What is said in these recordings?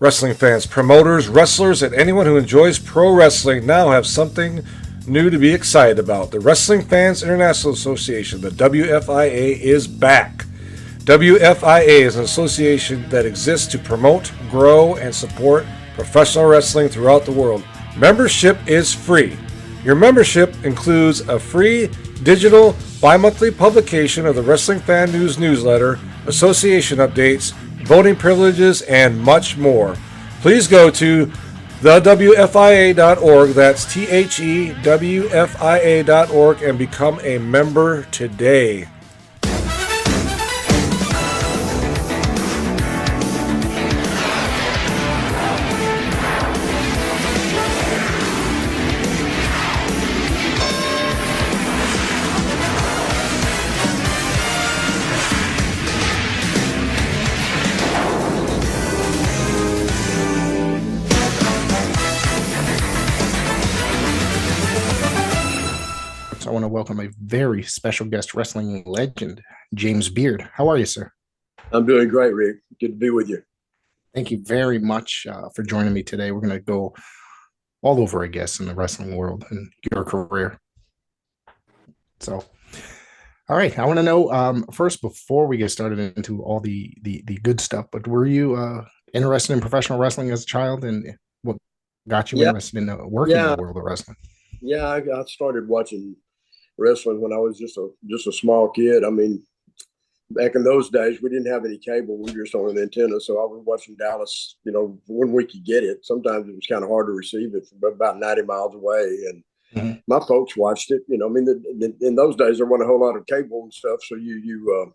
Wrestling fans, promoters, wrestlers, and anyone who enjoys pro wrestling now have something new to be excited about. The Wrestling Fans International Association, the WFIA, is back. WFIA is an association that exists to promote, grow, and support professional wrestling throughout the world. Membership is free. Your membership includes a free digital bi-monthly publication of the Wrestling Fan News newsletter, association updates, voting privileges, and much more. Please go to thewfia.org, that's THEWFIA.org, and become a member today. I want to welcome a very special guest, wrestling legend, James Beard. How are you, sir? I'm doing great, Rick. Good to be with you. Thank you very much for joining me today. We're going to go all over, I guess, in the wrestling world and your career. So, all right. I want to know first, before we get started into all the good stuff, but were you interested in professional wrestling as a child, and what got you interested in working in the world of wrestling? Yeah, I started watching wrestling when I was just a small kid. I mean, back in those days, we didn't have any cable. We were just on an antenna. So I was watching Dallas, when we could get it. Sometimes it was kind of hard to receive it from about 90 miles away. And my folks watched it. In those days, there wasn't a whole lot of cable and stuff. So you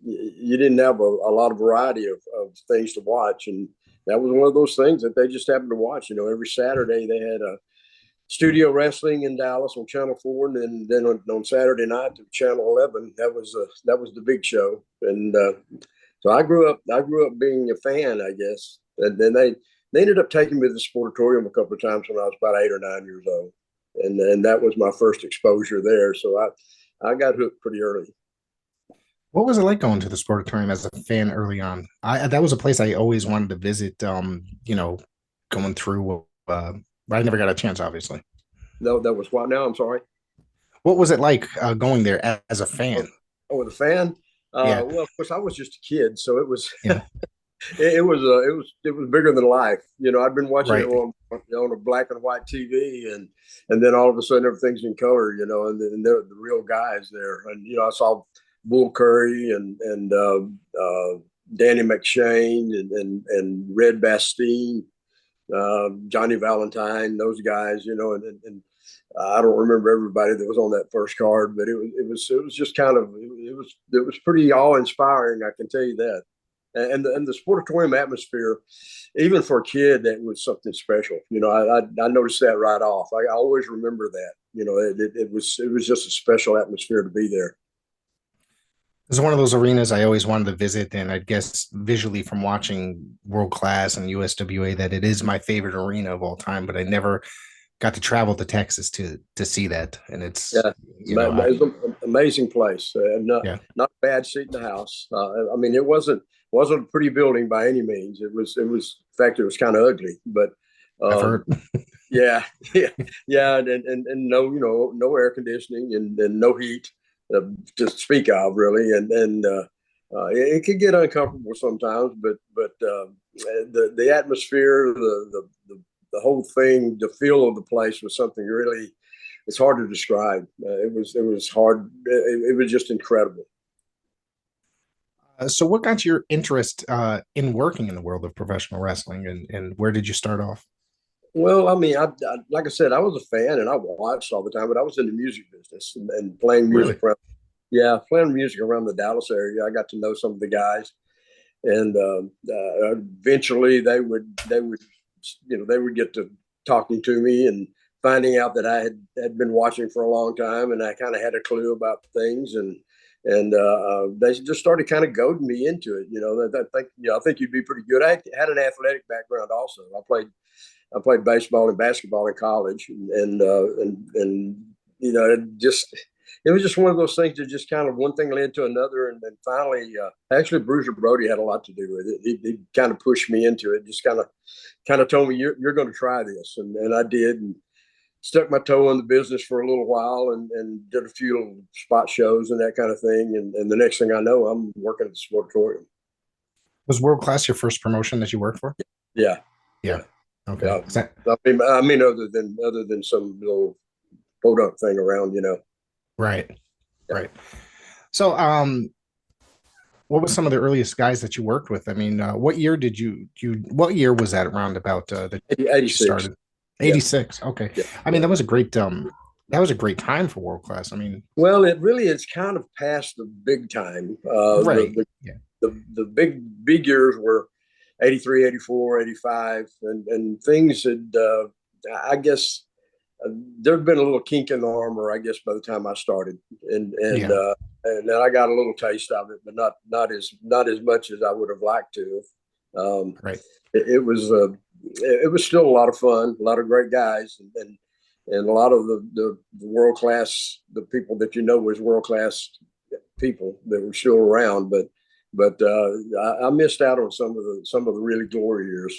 didn't have a lot of variety of things to watch. And that was one of those things that they just happened to watch. Every Saturday they had a studio wrestling in Dallas on Channel 4, and then on Saturday night to Channel 11. That was the big show, and so I grew up being a fan, I guess. And then they ended up taking me to the Sportatorium a couple of times when I was about 8 or 9 years old, and that was my first exposure there. So I got hooked pretty early. What was it like going to the Sportatorium as a fan early on? That was a place I always wanted to visit. Going through. But I never got a chance, obviously. No, that was what now? I'm sorry. What was it like going there as a fan? Oh, the fan? Yeah. Well, of course, I was just a kid, so it was it was bigger than life. I'd been watching it on a black and white TV, and then all of a sudden everything's in color. And they're the real guys there. And I saw Bull Curry and Danny McShane and Red Bastien. Johnny Valentine, those guys, and I don't remember everybody that was on that first card, but it was just kind of it was pretty awe-inspiring, I can tell you that. And the Sportatorium atmosphere, even for a kid, that was something special. I noticed that right off. I always remember that. It was just a special atmosphere to be there. It's one of those arenas I always wanted to visit, and I guess visually from watching World Class and USWA that it is my favorite arena of all time, but I never got to travel to Texas to see that. And it's it's an amazing place. Not a bad seat in the house. I mean, it wasn't a pretty building by any means. It was in fact, it was kind of ugly, but I've heard. yeah, and no air conditioning and no heat. To speak of, really, and it could get uncomfortable sometimes, but the atmosphere, the whole thing, the feel of the place was something really, it's hard to describe. It was hard. It was just incredible. So what got your interest in working in the world of professional wrestling, and where did you start off? Well, I mean, I like I said, I was a fan and I watched all the time, but I was in the music business and playing music. Really? Playing music around the Dallas area. I got to know some of the guys, and eventually they would get to talking to me and finding out that I had been watching for a long time, and I kind of had a clue about things, and they just started kind of goading me into it. I think you'd be pretty good. I had an athletic background also. I played baseball and basketball in college, and it was just one of those things that just kind of one thing led to another, and then finally, actually, Bruiser Brody had a lot to do with it. He kind of pushed me into it, just kind of told me you're going to try this, and I did, and stuck my toe in the business for a little while, and did a few little spot shows and that kind of thing, and the next thing I know, I'm working at the Sportatorium. Was World Class your first promotion that you worked for? Yeah. Yeah. Okay. Yeah. I mean, other than some little podunk thing around, Right. Right. So, what was some of the earliest guys that you worked with? I mean, what year did what year was that around about that you 86. started? 86. Yeah. Okay. Yeah. I mean, that was a great time for World Class. I mean, well, it really is kind of past the big time. Right. The big years were 83, 84, 85, and things had, I guess, there'd been a little kink in the armor, I guess, by the time I started, and then I got a little taste of it, but not as much as I would have liked to. Right. It was still a lot of fun, a lot of great guys, and a lot of the world class, the people that was world class people that were still around, but I missed out on some of the really glory years.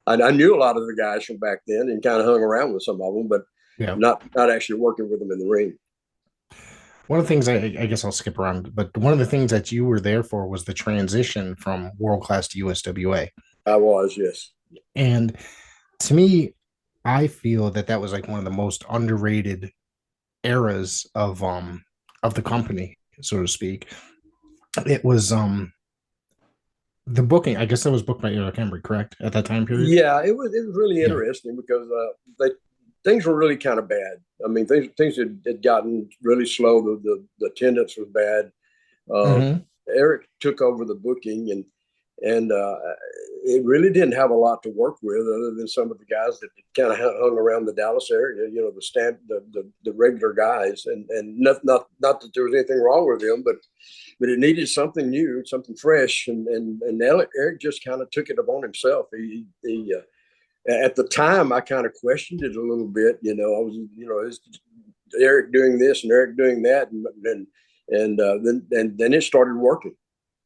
I knew a lot of the guys from back then and kind of hung around with some of them, but not actually working with them in the ring. One of the things I guess I'll skip around, but one of the things that you were there for was the transition from World Class to USWA. I was, yes. And to me, I feel that was like one of the most underrated eras of the company, so to speak. It was the booking. I guess that was booked by Eric Embry, correct, at that time period? Yeah, it was really interesting because things were really kind of bad. I mean, things had gotten really slow. The attendance was bad. Eric took over the booking, and it really didn't have a lot to work with other than some of the guys that kind of hung around the Dallas area. The regular guys, and not that there was anything wrong with them, but it needed something new, something fresh, and Eric just kind of took it upon himself. He at the time, I kind of questioned it a little bit. I was, is Eric doing this and Eric doing that, and then it started working,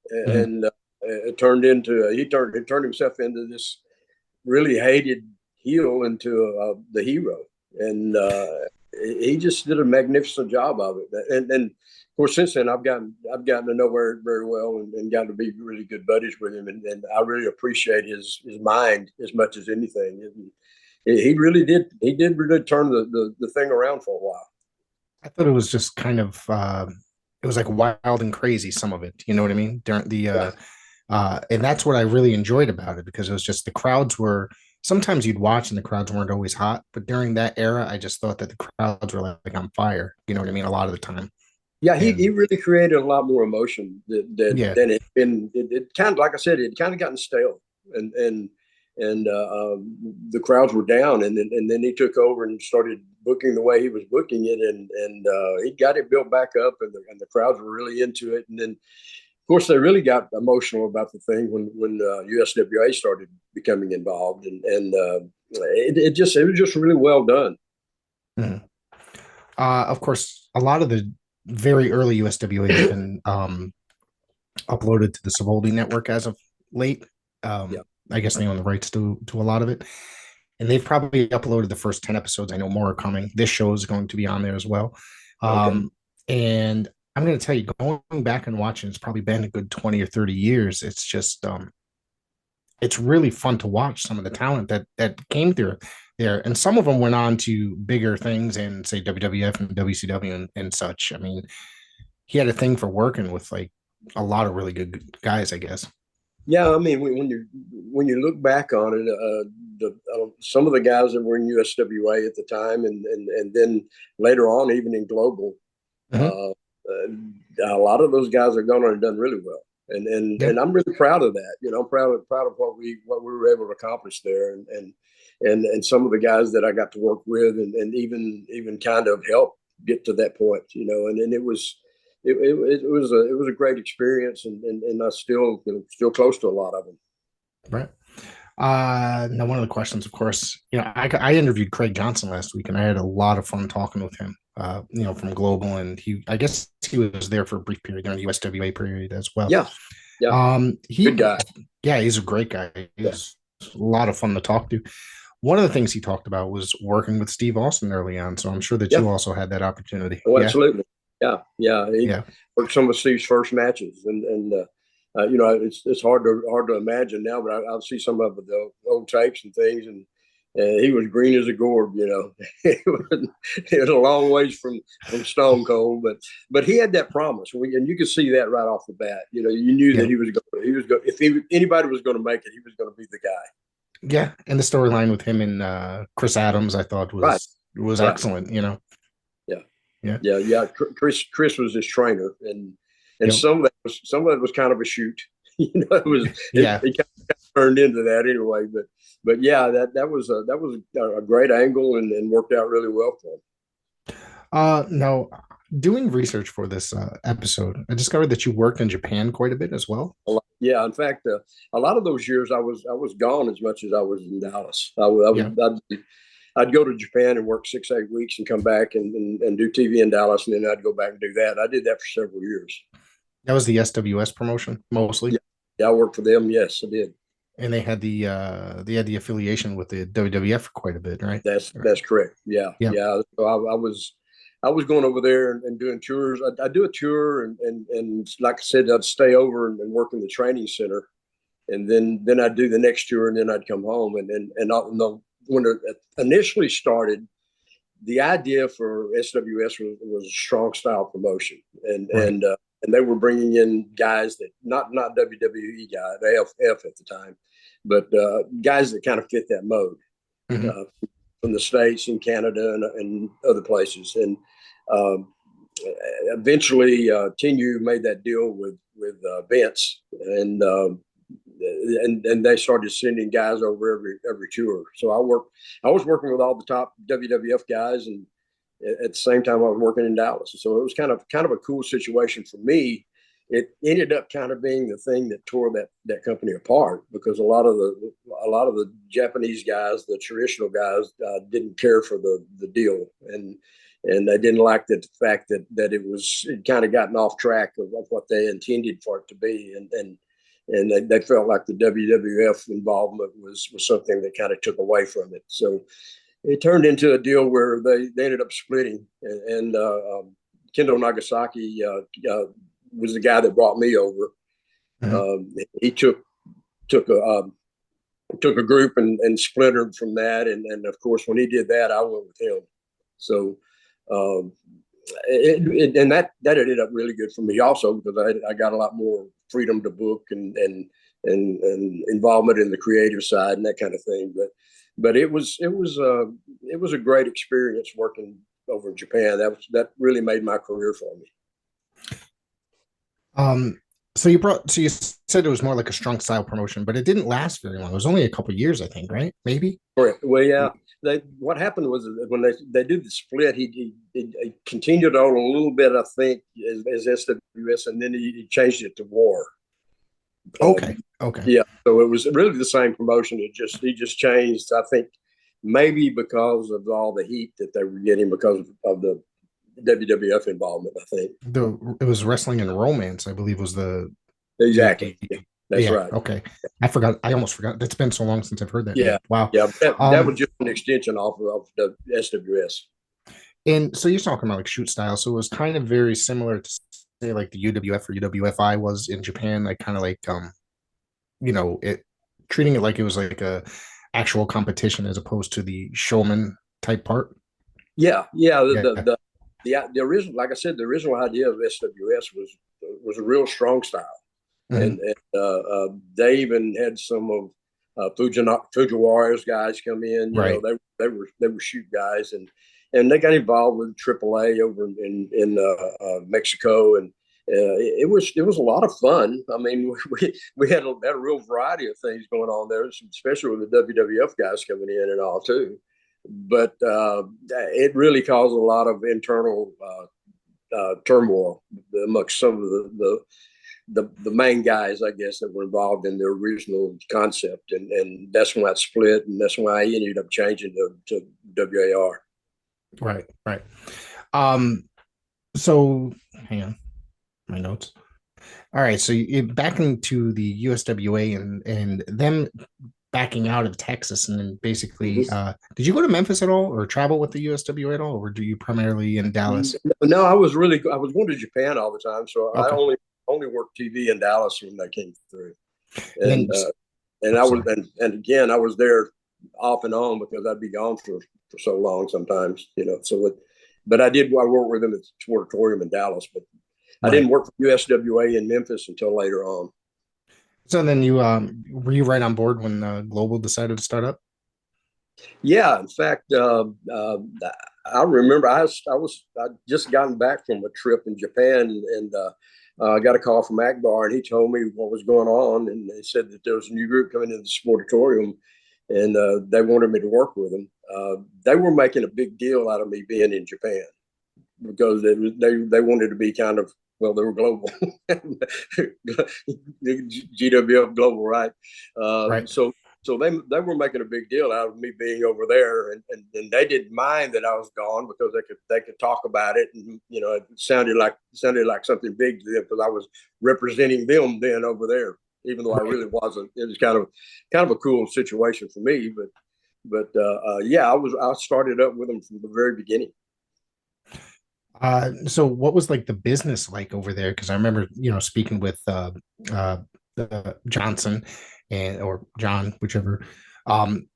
and it turned he turned himself into this really hated heel into the hero, and he just did a magnificent job of it. And of course, since then I've gotten to know Eric very well and gotten to be really good buddies with him, and I really appreciate his mind as much as anything. He really did turn the thing around for a while. I thought it was just kind of it was like wild and crazy, some of it. You know what I mean? During the and that's what I really enjoyed about it, because it was just the crowds were. Sometimes you'd watch and the crowds weren't always hot, but during that era, I just thought that the crowds were like on fire. You know what I mean? A lot of the time. Yeah, he really created a lot more emotion than it been. It kind of, like I said, it kind of gotten stale, and the crowds were down, and then he took over and started booking the way he was booking it, and he got it built back up, and the crowds were really into it, and then. Of course, they really got emotional about the thing when USWA started becoming involved, and it was just really well done. Mm-hmm. Of course, a lot of the very early USWA has been uploaded to the Savoldi network as of late. I guess they own the rights to a lot of it, and they've probably uploaded the first 10 episodes. I know more are coming. This show is going to be on there as well, and I'm going to tell you, going back and watching, it's probably been a good 20 or 30 years. It's just, it's really fun to watch some of the talent that came through there. And some of them went on to bigger things and say WWF and WCW and such. I mean, he had a thing for working with like a lot of really good guys, I guess. Yeah. I mean, when you look back on it, some of the guys that were in USWA at the time, and then later on, even in Global, a lot of those guys are gone on and done really well, and I'm really proud of that. I'm proud of what we were able to accomplish there, and some of the guys that I got to work with, and even kind of help get to that point. And it was a great experience, and I still close to a lot of them. Right. Now, one of the questions, of course, I interviewed Craig Johnson last week, and I had a lot of fun talking with him. from Global, and I guess he was there for a brief period during the USWA period as well. Yeah, yeah, good guy. Yeah, he's a great guy. He's a lot of fun to talk to. One of the things he talked about was working with Steve Austin early on. So I'm sure that Yeah. you also had that opportunity. Oh, absolutely. Yeah, He Yeah. worked some of Steve's first matches, and it's hard to imagine now, but I'll see some of the old tapes and things, and he was green as a gourd. It was a long ways from Stone Cold, but he had that promise, and you could see that right off the bat. You knew that he was going. If anybody was going to make it, he was going to be the guy. Yeah, and the storyline with him and Chris Adams, I thought was excellent. Yeah. Chris was his trainer, and Yep. some of that was kind of a shoot. It kind of turned into that anyway. But yeah, that was a great angle and worked out really well for him. Now, doing research for this episode, I discovered that you worked in Japan quite a bit as well. Yeah, in fact, a lot of those years I was gone as much as I was in Dallas. I'd go to Japan and work 6-8 weeks and come back and do TV in Dallas, and then I'd go back and do that. I did that for several years. That was the SWS promotion mostly. Yeah, I worked for them. Yes, I did. And they had the affiliation with the WWF for quite a bit, right? That's correct. Yeah. So I was going over there and doing tours. I'd do a tour and like I said, I'd stay over and work in the training center, and then I'd do the next tour, and then I'd come home. When it initially started, the idea for SWS was a strong style promotion, and they were bringing in guys that not WWE guys, AFF at the time, but guys that kind of fit that mode. Mm-hmm. From the States and Canada and other places. And eventually TNU made that deal with Vince, and they started sending guys over every tour. So I was working with all the top WWF guys, and at the same time I was working in Dallas. So it was kind of a cool situation for me. It ended up kind of being the thing that tore that company apart, because a lot of the Japanese guys, the traditional guys, didn't care for the deal, and they didn't like the fact that it kind of gotten off track of what they intended for it to be, and they felt like the WWF involvement was something that kind of took away from it. So it turned into a deal where they ended up splitting, and Kendo Nagasaki was the guy that brought me over. Mm-hmm. He took a group and splintered from that, and of course when he did that, I went with him. So and that ended up really good for me also, because I got a lot more freedom to book and involvement in the creative side and that kind of thing. But it was a great experience working over in Japan. That really made my career for me. So you said it was more like a strong style promotion, but it didn't last very long. It was only a couple of years, I think, right? Maybe. Correct. Well, yeah. What happened was when they did the split, he continued on a little bit, I think, as SWS, and then he changed it to War. Okay. Yeah. So it was really the same promotion. He just changed, I think, maybe because of all the heat that they were getting because of the WWF involvement, I think. It was Wrestling and Romance, I believe, was the exactly. That's right. Okay. I forgot. I almost forgot. It's been so long since I've heard that. Yeah. Name. Wow. Yeah. That was just an extension off of the SWS. And so you're talking about like shoot style. So it was kind of very similar to say like the UWF or UWFI was in Japan. Like kind of like it treating it like it was like a actual competition as opposed to the showman type part. Yeah. The original, like I said, the original idea of SWS was a real strong style. Mm-hmm. And they even had some of Fujiwara's guys come in. You know, they were shoot guys, and they got involved with AAA over in Mexico, and it was a lot of fun. I mean, we had a real variety of things going on there, especially with the WWF guys coming in and all too. But it really caused a lot of internal turmoil amongst some of the main guys, I guess, that were involved in the original concept, and that's when it split, and that's why I ended up changing to WAR. Right. Um, so hang on, my notes. All right, so back into the USWA and them backing out of Texas, and then basically, Mhm. did you go to Memphis at all, or travel with the USWA at all, or do you primarily in Dallas? No, I was going to Japan all the time, so I Okay, only worked TV in Dallas when they came through, and then, and oh, I was sorry. and again I was there off and on because I'd be gone for so long sometimes, you know. But I worked with them at the Sportatorium in Dallas, but I Right. didn't work for USWA in Memphis until later on. So then you were you right on board when Global decided to start up? Yeah, in fact, I remember I just gotten back from a trip in Japan, and I got a call from Akbar, and he told me what was going on, and they said that there was a new group coming into the Sportatorium, and they wanted me to work with them. They were making a big deal out of me being in Japan because they wanted to be kind of, well, they were global, GWF global, right? Right. So they were making a big deal out of me being over there, and they didn't mind that I was gone because they could talk about it, and you know it sounded like something big to them because I was representing them then over there, even though I Right. really wasn't. It was kind of a cool situation for me, but yeah, I started up with them from the very beginning. So what was like the business like over there? Because I remember, speaking with uh, Johnson and or John, whichever. Um,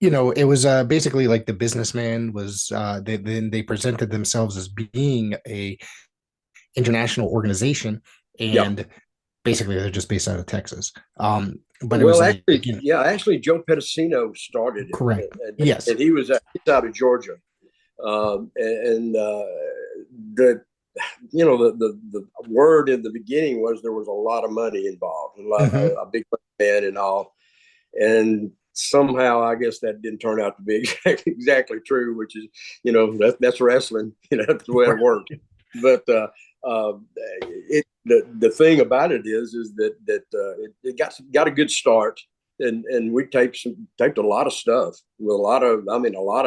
it was basically like the businessman was. They presented themselves as being a international organization, Yeah. and basically they're just based out of Texas. But it was Well, like, actually, Joe Pedicino started it, correct. and Yes. he's out of Georgia, and the the word in the beginning was there was a lot of money involved, Hmm. a big man and all, and somehow I guess that didn't turn out to be exactly true, which is that's wrestling, that's the way it works. But the thing about it is it got a good start, and we taped a lot of stuff with a lot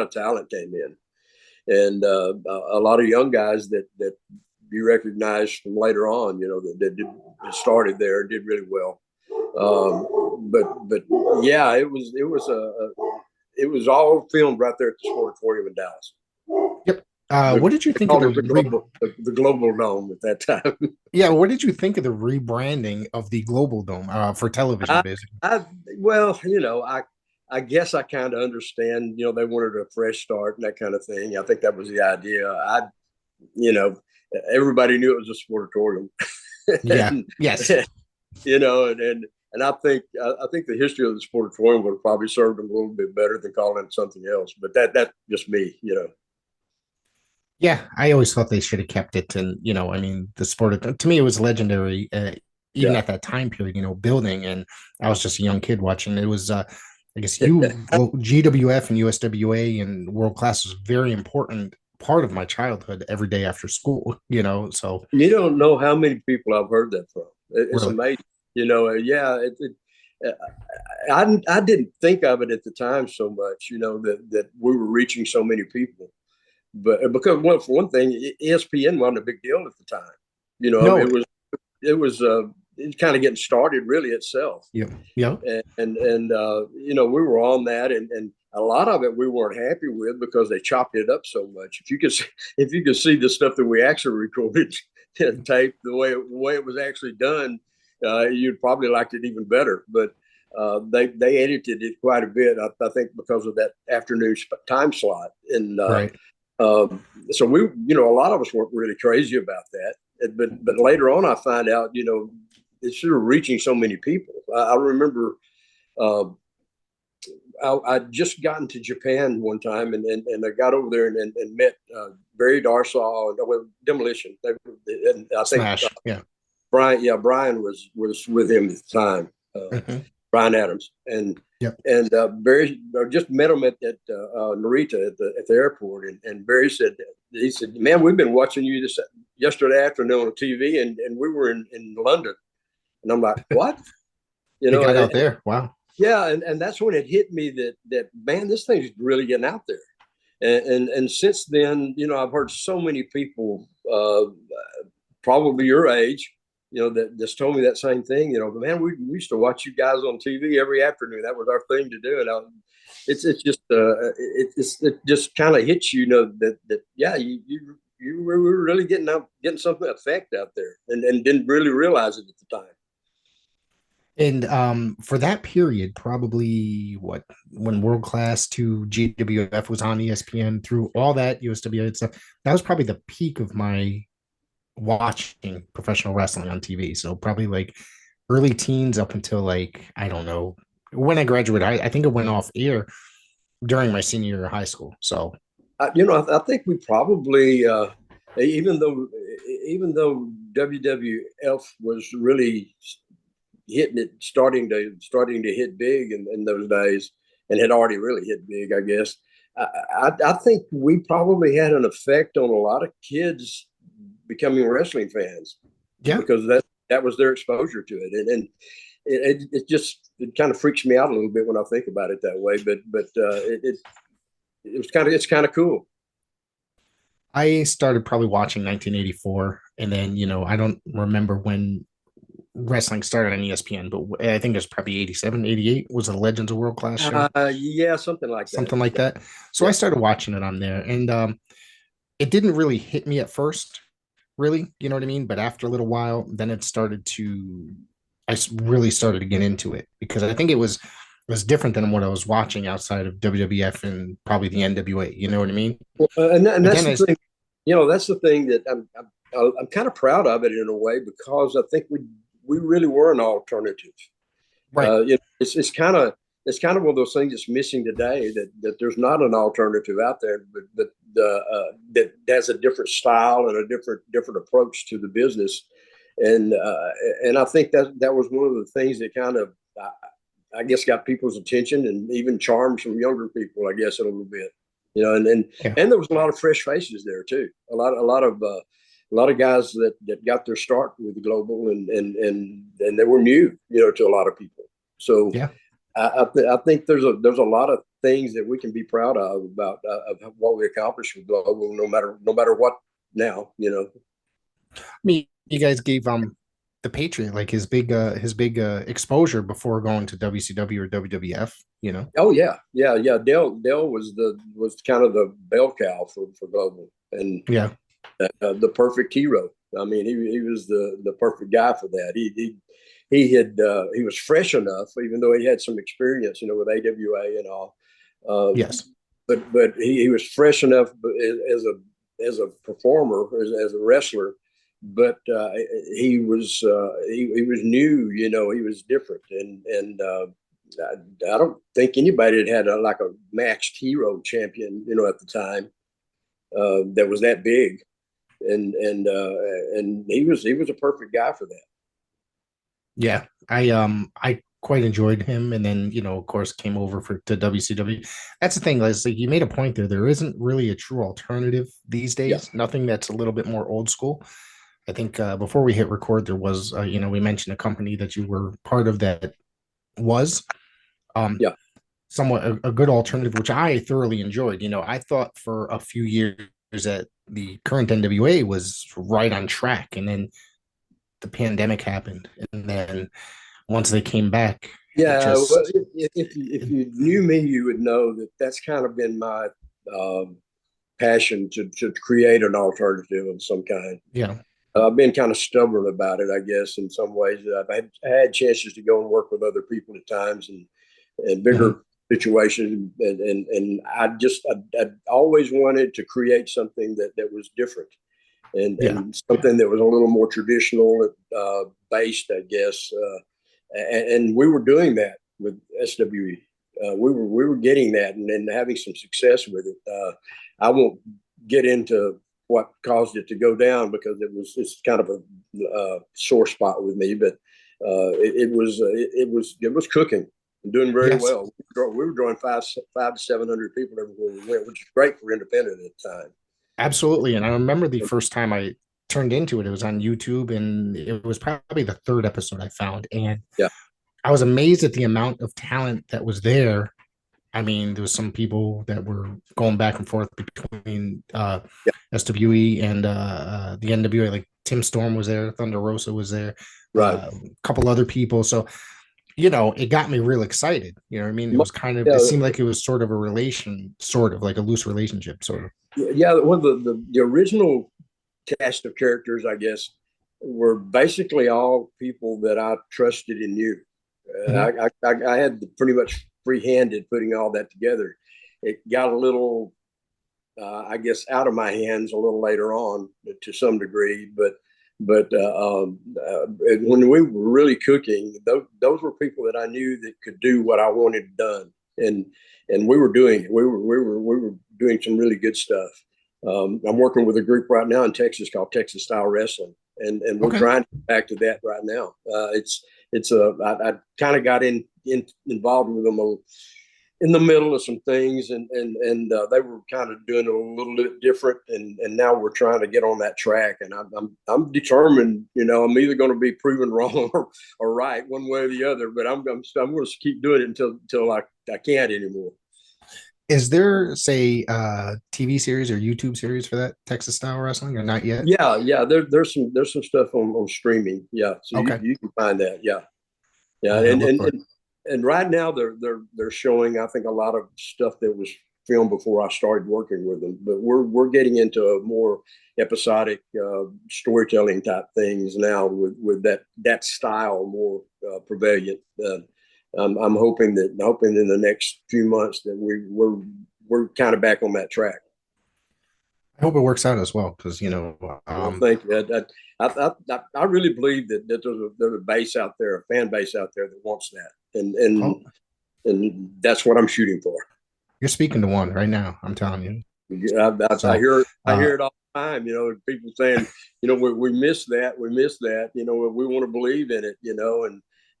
of talent came in, and a lot of young guys that you recognize from later on, that started there and did really well. But yeah, it was all filmed right there at the Sportatorium in Dallas. Yep. The, What did you they think of called the it the global dome at that time. Yeah, what did you think of the rebranding of the Global Dome for television, I, basically? well, I guess I kind of understand. They wanted a fresh start and that kind of thing. I think that was the idea. You know, everybody knew it was a Sportatorium, Yeah. and Yes. and I think the history of the Sportatorium would have probably served them a little bit better than calling it something else. But that's just me. Yeah, I always thought they should have kept it. And, I mean, the sport, to me, it was legendary, even Yeah. at that time period, building. And I was just a young kid watching. It was, I guess, GWF and USWA and world class was a very important part of my childhood every day after school, so You don't know how many people I've heard that from. It's really. amazing. Yeah, uh, I didn't think of it at the time so much, that we were reaching so many people. But because, well, for one thing, ESPN wasn't a big deal at the time. No, It was kind of getting started really itself. yeah, yeah, We were on that, and a lot of it we weren't happy with because they chopped it up so much. If you could see the stuff that we actually recorded and taped, the way it was actually done, you'd probably liked it even better. But they edited it quite a bit, I think, because of that afternoon time slot. And right. so a lot of us weren't really crazy about that. But later on, I find out, it's sort of reaching so many people. I remember uh, I'd just gotten to Japan one time, and I got over there and met Barry Darsaw and Demolition. And I think Smash. Yeah. Brian was with him at the time. Hmm. Brian Adams Yep. and Barry. I just met him at Narita at the airport, and Barry said, "Man, we've been watching you this yesterday afternoon on TV, and we were in London." And I'm like, "What?" You It know, got and, out there. Wow. yeah, and that's when it hit me that man, this thing's really getting out there. And since then, I've heard so many people, probably your age, that just told me that same thing. Man, we used to watch you guys on TV every afternoon. That was our thing to do. And it's just it just kind of hits that yeah, you were really getting something effect out there, and didn't really realize it at the time. And for that period, probably when World Class to GWF was on ESPN through all that USWA and stuff, that was probably the peak of my watching professional wrestling on TV. So probably like early teens up until like, I don't know, when I graduated. I think it went off air during my senior year of high school. So I think we probably, even though WWF was really hitting it, starting to hit big in those days, and had already really hit big, I guess. I think we probably had an effect on a lot of kids becoming wrestling fans. Yeah, because that was their exposure to it, and it kind of freaks me out a little bit when I think about it that way. But it's kind of cool. I started probably watching 1984, and then I don't remember when wrestling started on ESPN, but I think it was probably 87, 88 was the Legends of World Class show. Yeah, something like that. Something like that. So I started watching it on there, and it didn't really hit me at first, really, you know what I mean? But after a little while, then I really started to get into it, because I think it was different than what I was watching outside of WWF and probably the NWA. You know what I mean? Well, and that's the thing. That's the thing that I'm kind of proud of it in a way, because I think we really were an alternative. Right. It's kind of one of those things that's missing today, that there's not an alternative out there, but that has a different style and a different approach to the business. And I think that was one of the things that kind of, I guess, got people's attention, and even charmed some younger people, I guess, a little bit. And there was a lot of fresh faces there too. A lot of guys that got their start with the Global, and they were new, to a lot of people. So yeah, I think there's a lot of things that we can be proud of about of what we accomplished with Global, no matter what now. I mean, you guys gave the Patriot like his big exposure before going to WCW or WWF. Oh yeah. Dale was kind of the bell cow for Global, and yeah, the perfect hero. I mean, he was the perfect guy for that. He was fresh enough, even though he had some experience, with AWA and all. Yes, but he was fresh enough as a performer, as a wrestler. But he was new, he was different, and I don't think anybody had a matched hero champion, at the time, that was that big, and he was a perfect guy for that. yeah. I quite enjoyed him, and then of course came over to WCW. That's the thing, Leslie. You made a point there. There isn't really a true alternative these days. Yeah. Nothing that's a little bit more old school. I think before we hit record, there was, we mentioned a company that you were part of that was somewhat a good alternative, which I thoroughly enjoyed. I thought for a few years that the current NWA was right on track, and then the pandemic happened, and then once they came back, if you knew me, you would know that that's kind of been my passion to create an alternative of some kind. Yeah. I've been kind of stubborn about it, I guess, in some ways. I had chances to go and work with other people at times, and bigger situations, and I always wanted to create something that was different, and something that was a little more traditional based, I guess. And we were doing that with SWE. We were getting that, and having some success with it. I won't get into what caused it to go down, because it's kind of a sore spot with me, but it was cooking and doing very well. We were drawing 500 to 700 people everywhere we went, which is great for independent at the time. Absolutely. And I remember the first time I turned into it, it was on YouTube, and it was probably the third episode I found. And I was amazed at the amount of talent that was there I mean, there was some people that were going back and forth between Yeah, SWE and the NWA. Like Tim Storm was there, Thunder Rosa was there, right. a couple other people. So it got me real excited. You know what I mean? It Mo- was kind of, it Yeah, seemed like it was sort of a relation, sort of like a loose relationship, sort of. yeah. Well, the original cast of characters, I guess, were basically all people that I trusted and knew. Mhm. I had pretty much free-handed putting all that together. It got a little, I guess, out of my hands a little later on to some degree, but when we were really cooking, those were people that I knew that could do what I wanted done, and we were doing it. We were doing some really good stuff. I'm working with a group right now in Texas called Texas Style Wrestling, and we're Okay. trying to get back to that right now. I kind of got involved with them in the middle of some things, and they were kind of doing it a little bit different, and now we're trying to get on that track. And I'm determined. I'm either going to be proven wrong or right, one way or the other. But I'm going to keep doing it until I can't anymore. Is there, say, TV series or YouTube series for that Texas style wrestling, or not yet? Yeah, yeah. There's some stuff on streaming. Yeah, so Okay. you can find that. Yeah, yeah, I'm gonna look for it. and right now they're showing, I think, a lot of stuff that was filmed before I started working with them. But we're getting into a more episodic storytelling type things now with that style more prevalent. I'm hoping in the next few months that we're kind of back on that track. I hope it works out as well, because Well, thank you. I really believe that there's a base out there, a fan base out there that wants that, and oh, and and that's what I'm shooting for. you're speaking to one right now. I'm telling you. I So, hear uh, it all the time. People saying, we miss that, we miss that. We want to believe in it.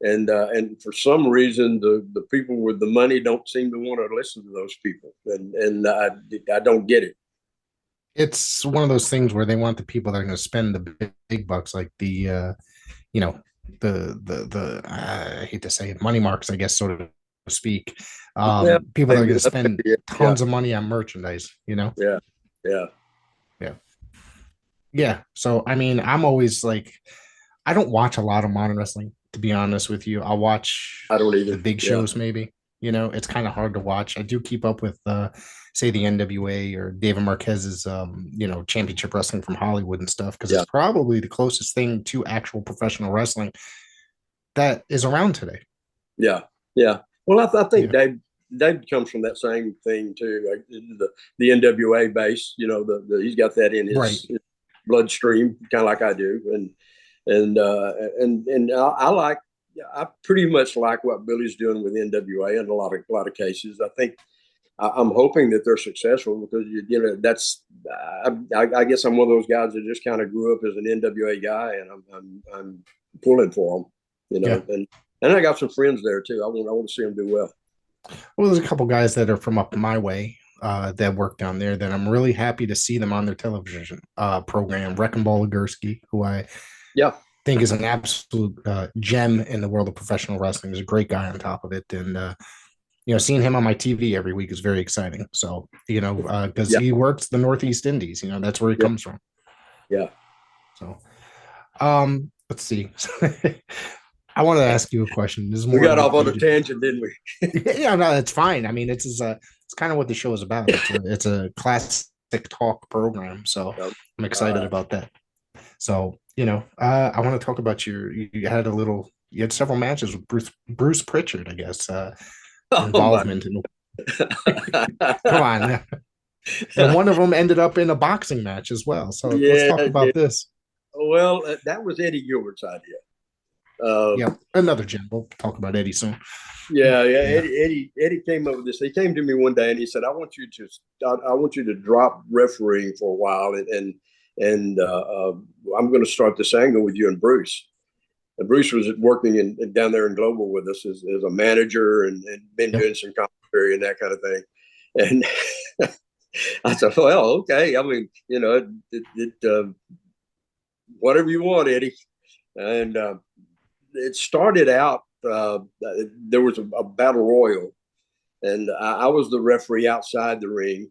And for some reason, the people with the money don't seem to want to listen to those people, and I don't get it. it's one of those things where they want the people that are going to spend the big bucks, like you know, I hate to say it, money marks, I guess, sort of speak. Yeah, People that are maybe going to spend yeah, tons of money on merchandise. yeah, yeah. Yeah. Yeah. So, I mean, I'm always like, I don't watch a lot of modern wrestling, to be honest with you. I'll watch I don't the either. big Yeah, shows, maybe. It's kind of hard to watch. I do keep up with, say, the NWA or David Marquez's, championship wrestling from Hollywood and stuff, because it's yeah, probably the closest thing to actual professional wrestling that is around today. yeah, yeah. Well, I think Yeah. Dave comes from that same thing too. Like the NWA base. He's got that in Right. his bloodstream, kind of like I do, and I like. I pretty much like what Billy's doing with NWA in a lot of cases. I think I'm hoping that they're successful because that's I guess I'm one of those guys that just kind of grew up as an NWA guy, and I'm pulling for them, Yeah. and I got some friends there too. I want to see them do well. Well, there's a couple guys that are from up my way that work down there that I'm really happy to see them on their television program. Wrecking Ball Legursky, who I Yeah, think is an absolute gem in the world of professional wrestling. He's a great guy on top of it. And, seeing him on my TV every week is very exciting. So, because yeah, he works the Northeast Indies, that's where he yeah, comes from. yeah. So, let's see. I want to ask you a question. This is We more got of off on a a tangent, didn't we? yeah, no, it's fine. I mean, it's kind of what the show is about. It's a classic talk program, so Yep. I'm All excited right. about that. So, I want to talk about you had several matches with Bruce Pritchard, I guess, Oh my. involvement in. Come on, and one of them ended up in a boxing match as well. So let's Yeah, talk yeah. about this. Well, that was Eddie Gilbert's idea. Uh, Yeah, another gem. We'll talk about Eddie soon. yeah, yeah. Yeah. Eddie came up with this. He came to me one day and he said, I want you to drop refereeing for a while, and I'm going to start this angle with you and Bruce." And Bruce was working down there in Global with us as a manager and been Yeah. doing some commentary and that kind of thing. And I said, "Well, okay. I mean, whatever you want, Eddie." And it started out. There was a battle royal, and I was the referee outside the ring.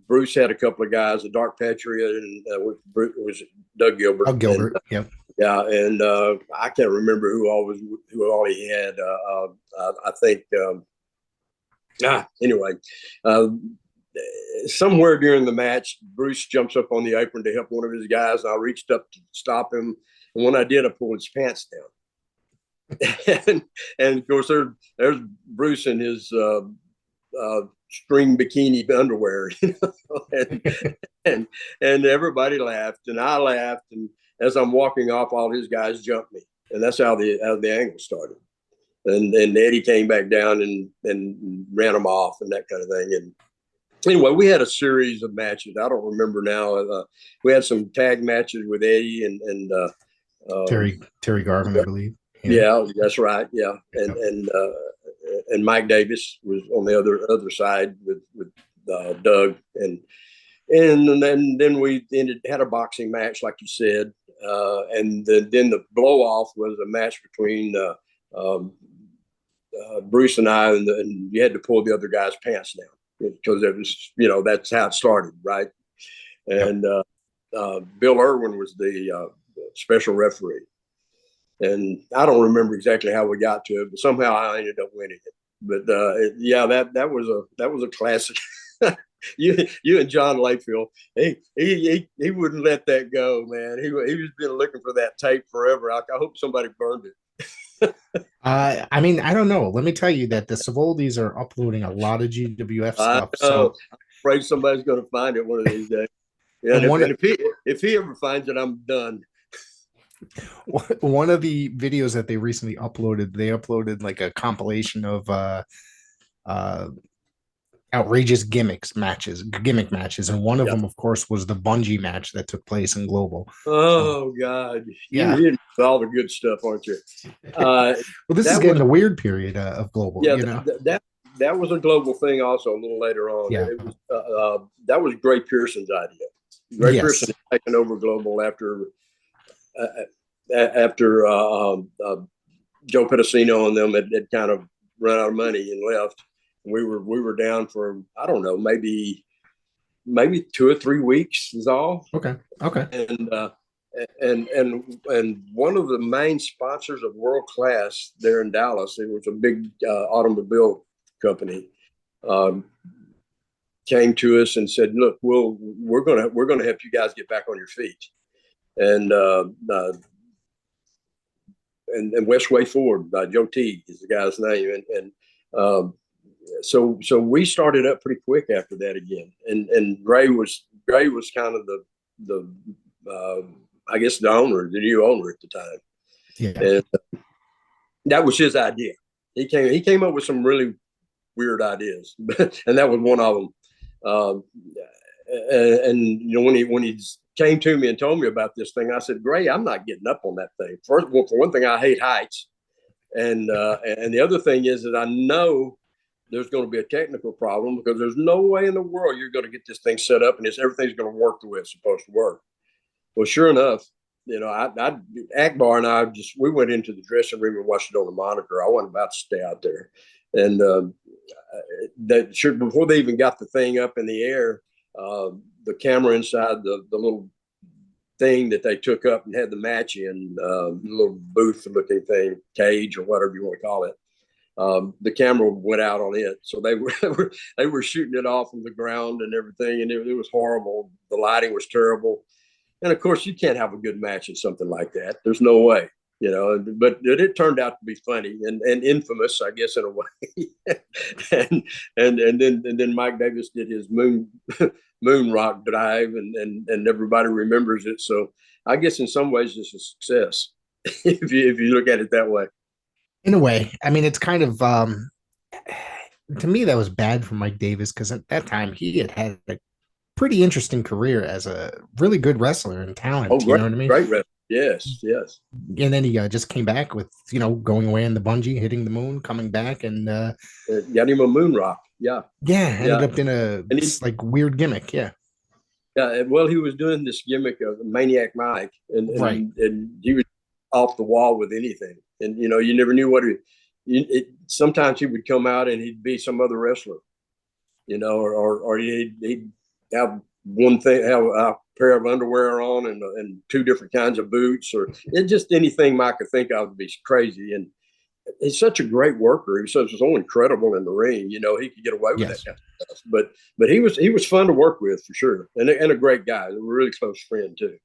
Bruce had a couple of guys, the Dark Patriot, and Bruce, was Doug Gilbert. Oh, Gilbert. And, Yep. yeah, and I can't remember who all he had. I think. Anyway, somewhere during the match, Bruce jumps up on the apron to help one of his guys. I reached up to stop him, and when I did, I pulled his pants down. and of course, there's Bruce in his string bikini underwear, and everybody laughed, and I laughed, and as I'm walking off, all his guys jumped me, and that's how the angle started. And Eddie came back down and ran them off and that kind of thing. And anyway, we had a series of matches. I don't remember now. We had some tag matches with Eddie and Terry Garvin, I believe. Yeah, that's right. Yeah, and Mike Davis was on the other side with Doug, and then we had a boxing match, like you said, and then the blow off was a match between Bruce and I, and you had to pull the other guy's pants down because it was, that's how it started, right? And Bill Irwin was the special referee. And I don't remember exactly how we got to it, but somehow I ended up winning it. But that was a classic. you and John Layfield, he wouldn't let that go, man. He's been looking for that tape forever. I hope somebody burned it. I mean, I don't know. Let me tell you that the Savoldis are uploading a lot of GWF stuff. So I'm afraid somebody's going to find it one of these days. Yeah, and if he ever finds it, I'm done. One of the videos that they recently uploaded, they uploaded like a compilation of outrageous gimmick matches, and one of them, of course, was the bungee match that took place in Global. Oh God, yeah, you're all the good stuff, aren't you? Well, this is getting the weird period of Global. Yeah, that was a Global thing also a little later on. Yeah, it was, that was Gray Pearson's idea. Gray Pearson had taken over Global after Joe Pedicino and them had kind of run out of money and left. We were down for, I don't know, maybe 2 or 3 weeks is all. Okay. And one of the main sponsors of World Class there in Dallas, it was a big automobile company, came to us and said, "Look, we're gonna help you guys get back on your feet." And Westway Ford, Joe Teague is the guy's name, and so we started up pretty quick after that again. And Gray was kind of the I guess the new owner at the time. Yeah, and that was his idea. He came up with some really weird ideas, and that was one of them. And when he came to me and told me about this thing, I said, "Gray, I'm not getting up on that thing. First, well, for one thing, I hate heights, and the other thing is that I know there's going to be a technical problem because there's no way in the world you're going to get this thing set up and everything's going to work the way it's supposed to work." Well, sure enough, Akbar and I we went into the dressing room and watched it on the monitor. I wasn't about to stay out there, and before they even got the thing up in the air, the camera inside the little thing that they took up and had the match in, little booth looking thing, cage or whatever you want to call it. The camera went out on it, so they were shooting it off from the ground and everything, and it was horrible. The lighting was terrible, and of course you can't have a good match in something like that. There's no way, But it turned out to be funny and infamous, I guess, in a way. and then Mike Davis did his moon rock drive, and everybody remembers it. So I guess in some ways it's a success if you look at it that way. In a way, I mean, it's kind of to me that was bad for Mike Davis because at that time he had a pretty interesting career as a really good wrestler and talent. Oh, great, you know what I mean? Great wrestler. Yes. And then he just came back with, going away in the bungee, hitting the moon, coming back, and got him a moon rock. Yeah. Ended up in a weird gimmick. Yeah. Yeah. Well, he was doing this gimmick of Maniac Mike, and right. And he was off the wall with anything. And, you never knew sometimes he would come out and he'd be some other wrestler, or he'd have one thing, have a pair of underwear on and two different kinds of boots, or it just anything Mike could think of would be crazy. And he's such a great worker. He was so incredible in the ring. He could get away with that kind of stuff. But he was fun to work with for sure, and a great guy, a really close friend too.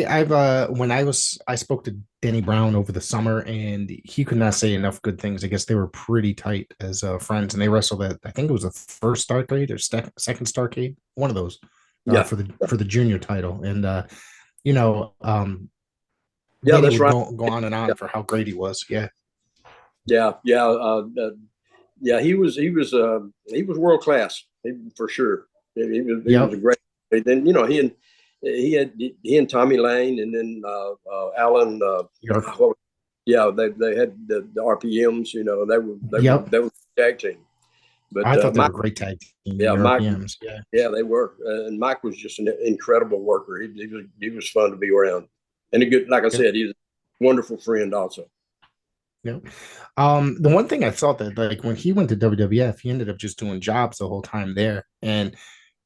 I've when I spoke to Danny Brown over the summer, and he could not say enough good things. I guess they were pretty tight as friends, and they wrestled at, I think it was the first Starcade or second Starcade, one of those, for the junior title. And Yeah, Danny that's would right. go on and on for how great he was. Yeah, Yeah, yeah, yeah. He was world class for sure. He was a great. Then he and Tommy Lane, and then Alan. York. Yeah, they had the RPMs. They were tag team. But I thought they were Mike, a great tag team, the yeah, Mike, RPMs. Yeah. yeah, they were. And Mike was just an incredible worker. He was fun to be around, and a good, like I said, he's a wonderful friend also. Yeah. The one thing I thought that, like, when he went to WWF, he ended up just doing jobs the whole time there. And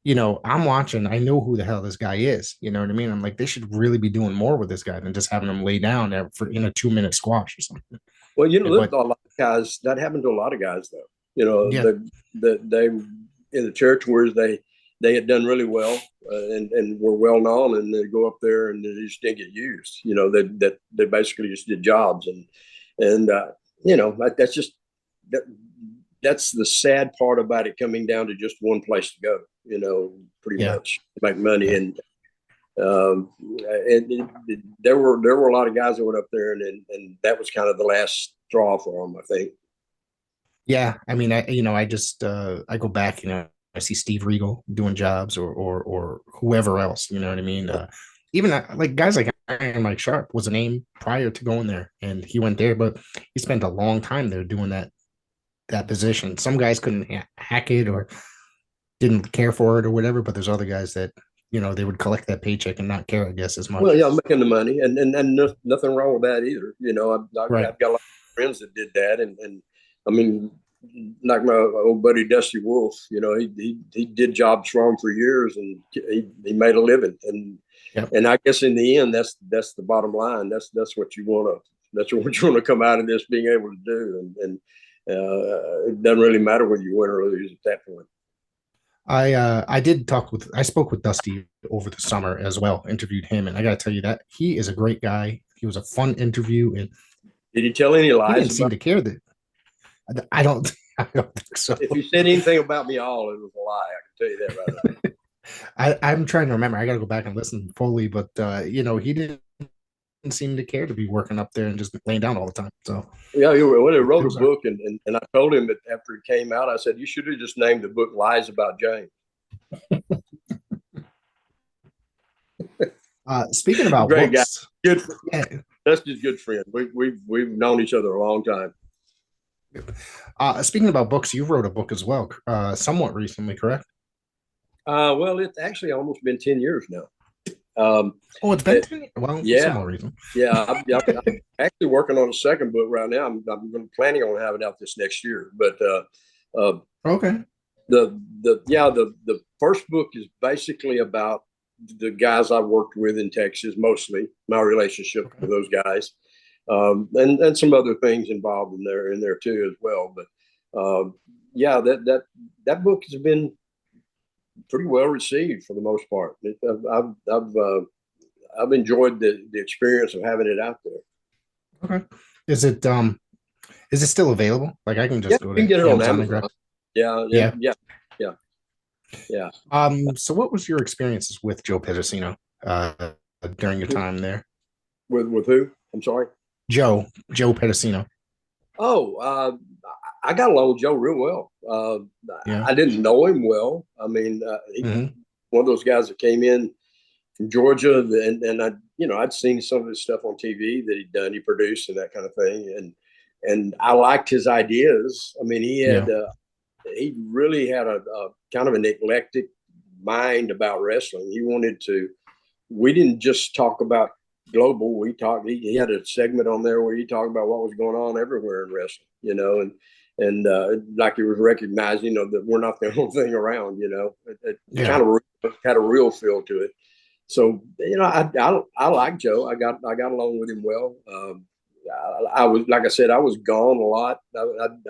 I'm watching, I know who the hell this guy is. You know what I mean? I'm like, they should really be doing more with this guy than just having him lay down there in a 2-minute squash or something. Well, But a lot of guys, that happened to a lot of guys though. yeah, They in the territories they had done really well, and were well known, and they go up there and they just didn't get used. They basically just did jobs, and that's just that, that's the sad part about it coming down to just one place to go. Pretty yeah, much to make money, yeah. there were a lot of guys that went up there, and that was kind of the last straw for them, I think. Yeah, I mean, I just I go back, I see Steve Regal doing jobs, or whoever else, you know what I mean? Even like guys like Iron Mike Sharp was a name prior to going there, and he went there, but he spent a long time there doing that position. Some guys couldn't hack it or didn't care for it or whatever, but there's other guys that they would collect that paycheck and not care, I guess, as much. Well, yeah, I'm making the money, and nothing wrong with that either. Right. I've got a lot of friends that did that, and I mean, like my old buddy Dusty Wolf, he did jobs for him for years, and he made a living, Yep. and I guess in the end, that's the bottom line. That's what you want to. That's what you want to come out of this being able to do, and it doesn't really matter whether you win or lose at that point. I spoke with Dusty over the summer as well, interviewed him, and I got to tell you that he is a great guy. He was a fun interview, and Did he tell any he lies? didn't seem to care that. I don't. I don't think so. If he said anything about me, all it was a lie. I can tell you that right now. I'm trying to remember. I got to go back and listen fully, but he didn't seem to care to be working up there and just laying down all the time. So Yeah, he wrote a book, and I told him that after it came out, I said, you should have just named the book Lies About James. Speaking about Great books, guy. yeah. That's just good friend. We've known each other a long time. Speaking about books, you wrote a book as well, somewhat recently, correct? Well, it's actually almost been 10 years now. Oh, it's been 10 years? Well, yeah. for some more reason. Yeah, I'm actually working on a second book right now. I'm planning on having it out this next year. But Okay. the first book is basically about the guys I worked with in Texas, mostly my relationship with those guys, and some other things involved in there too as well. But yeah, that book has been pretty well received for the most part. I've enjoyed the experience of having it out there. Okay. Is it still available? Like, I can just go You to can get it on Amazon and Amazon. grab. Yeah. So what was your experiences with Joe Pedicino during your time there? With who? I'm sorry. Joe Pedicino. Oh, I got along with Joe real well. Yeah. I didn't know him well. I mean, he one of those guys that came in from Georgia, and I'd seen some of his stuff on TV that he'd done, he produced, and that kind of thing, and I liked his ideas. I mean, he really had a kind of an eclectic mind about wrestling. We didn't just talk about global. He had a segment on there where he talked about what was going on everywhere in wrestling. and like it was recognized, that we're not the only thing around. It Yeah. kind of had a real feel to it. So I like Joe. I got along with him well. I was, like I said, I was gone a lot.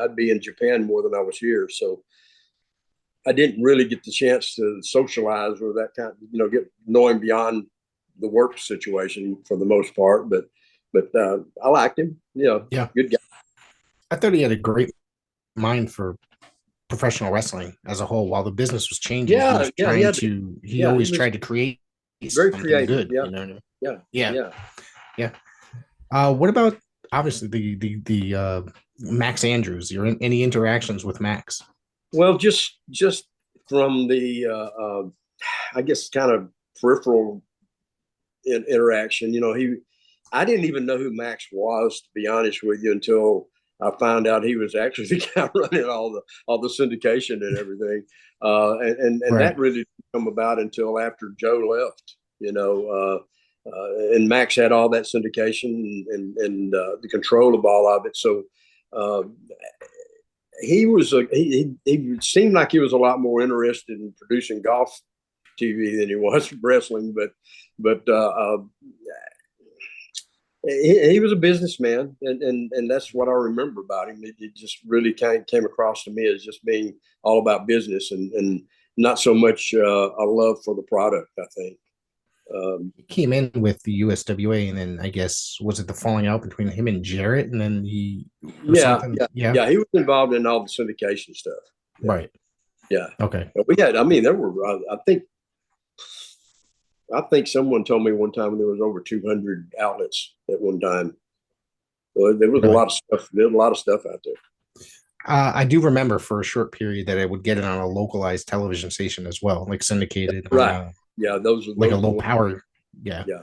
I'd be in Japan more than I was here, so I didn't really get the chance to socialize or that kind. Get knowing beyond the work situation for the most part. But I liked him. Yeah. Good guy. I thought he had a great mind for professional wrestling as a whole. While the business was changing, he was trying to. He always tried to create very something creative. good. Yeah. You know what I mean? Yeah. What about obviously the Max Andrews? Any interactions with Max? Well, just from the I guess kind of peripheral interaction. I didn't even know who Max was, to be honest with you, until I found out he was actually the guy running all the syndication and everything. And Right. that really didn't come about until after Joe left. And Max had all that syndication and the control of all of it. So he seemed like he was a lot more interested in producing golf TV than he was wrestling, but he was a businessman, and that's what I remember about him. It just really came across to me as just being all about business and not so much a love for the product, I think. He came in with the USWA, and then I guess was it the falling out between him and Jarrett, and then he yeah, he was involved in all the syndication stuff. Right. Yeah. Okay. But we had, there were, I think someone told me one time there was over 200 outlets at one time. So there was a lot of stuff. There was a lot of stuff out there. I do remember for a short period that I would get it on a localized television station as well, like syndicated. Right. Those are like a low power. Yeah. Yeah.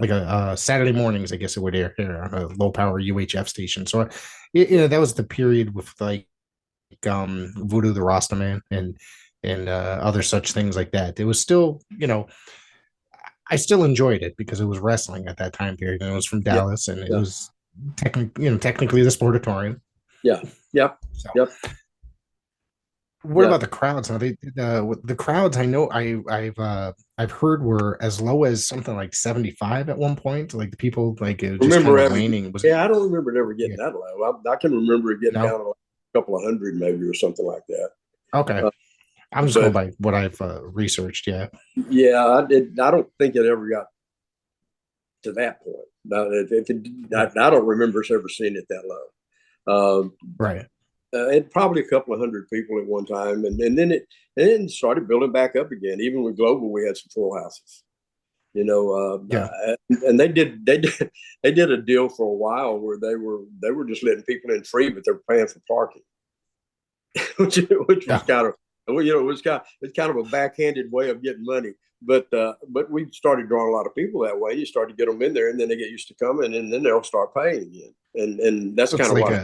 Like a Saturday mornings, I guess it would air here on a low power UHF station. So, that was the period with like Voodoo the Rasta Man and other such things like that. It was still, I still enjoyed it because it was wrestling at that time period, and it was from Dallas, and it was technically the Sportatorium. Yeah. Yep. So, Yep. What about the crowds? Now, the crowds I know I've heard were as low as something like 75 at one point. Like the people like it just remember kind of waning. I don't remember it ever getting that low. I can remember it getting down to like a couple of hundred maybe or something like that. Okay. I'm just going by what I've researched. Yeah. Yeah, I don't think it ever got to that point. I don't remember us ever seeing it that low. Right. It probably a couple of hundred people at one time, and then it started building back up again. Even with Global, we had some full houses. And they did a deal for a while where they were just letting people in free, but they're paying for parking, which was kind of. It's kind of a backhanded way of getting money, but we started drawing a lot of people that way. You start to get them in there, and then they get used to coming, and then they'll start paying again, and that's kind of like